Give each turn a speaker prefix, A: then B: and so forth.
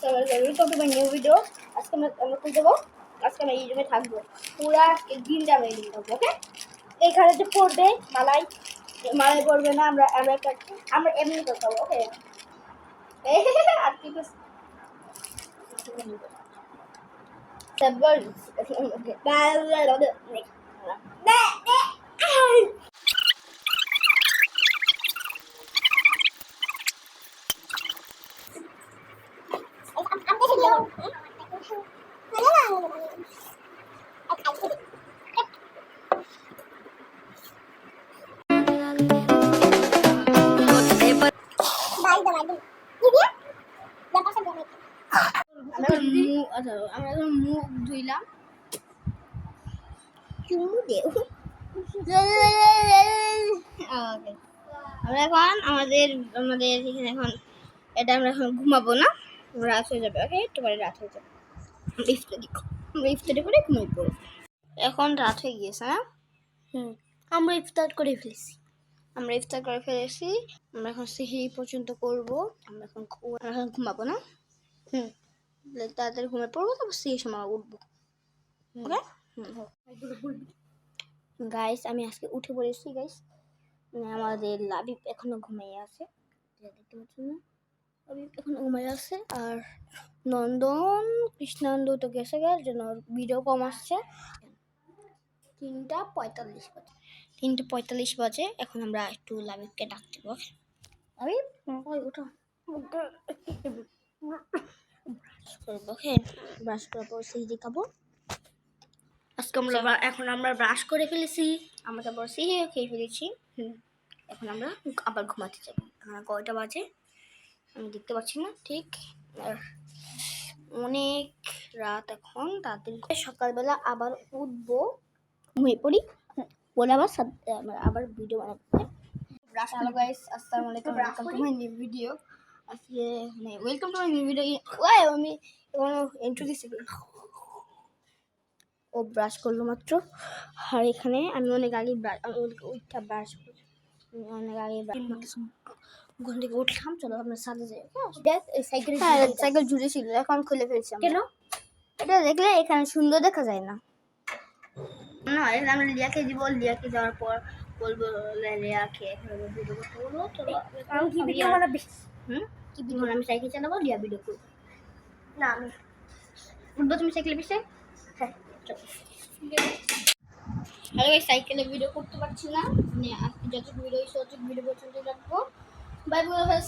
A: Welcome to my new video. আজকে আমরা খুঁজে দেবো। আজকে আমরা এই রুমে থাকবো পুরা দিন যাবে এই রুমে থাকবো। ওকে, এখানে যে পড়বে মালাই পড়বে না, আমরা আমরা এমনি করতে হবে। ওকে, আর কি আমরা এখন মুখ ধুইলাম, চুমু দেও। আমরা এখন আমাদের এখানে এখন এটা আমরা এখন ঘুমাবো না, রাত হয়ে যাবে। ওকে, একটু পরে রাত হয়ে যাবে। ইফতারি করে ঘুমিয়ে পড়বো। এখন রাত হয়ে গিয়েছে না? আমরা ইফতার করে ফেলেছি। আমরা এখন সিহরি পর্যন্ত করবো। আমরা এখন ঘুমাবো না। তাড়াতাড়ি ঘুমিয়ে পড়বো, তারপর সেই সময় উঠবো। ওকে গাইস, আমি আজকে উঠে পড়েছি গাইস। আমাদের লাবিব এখনো ঘুমিয়ে আছে, দেখতে পাচ্ছেন না? লাবিব এখনো ঘুমিয়ে আছে। আর নন্দন কৃষ্ণানন্দ তো গেছে জন্য ভিডিও কম আসছে। 3:45 বাজে। এখন আমরা একটু লাবিবকে ডাকতে দেবো। লাবিব, ওঠো। ব্রাশ করার পর সিহরি খাবো। আজকে এখন আমরা ব্রাশ করে ফেলেছি, আমরা তারপর সিহরিও খেয়ে ফেলেছি। এখন আমরা আবার ঘুমাতে যাবো। কয়টা বাজে আমি দেখতে পাচ্ছি না ঠিক, আর অনেক রাত এখন। তাড়াতাড়ি সকালবেলা আবার উঠবো, ঘুমিয়ে পড়ি, পরে আবার ভিডিও বানাবো। হ্যালো গাইস, আসসালামু আলাইকুম, welcome to my new video. আজকে welcome to my new video. আমি ইন্ট্রোডিউস ও ব্রাশ করলো মাত্র। আর এখানে আমি অনেক আগে ব্রাশ করি, অনেক আগে ঘুম থেকে উঠলাম। চলো আমরা সাথে যাই। সাইকেল ঝুলে ছিল, এখন খুলে ফেলছি। কেন? এটা দেখলে এখানে সুন্দর দেখা যায় না। না, আমরা লিয়াকে দিব। লিয়াকে যাওয়ার পর বলবো লিয়াকে ভিডিও করতে বলবো। চলো কি ভিডিও বানাবি? কি ভিডিও? আমি সাইকেল চালাবো, লিয়া ভিডিও করবো। না, আমি উঠবো, তুমি সাইকেলে বসে। হ্যাঁ চলো। হ্যালো গাইস, সাইকেলে ভিডিও করতে পারছি না, আজকে যত ভিডিও পর্যন্ত রাখবো। Bye bye.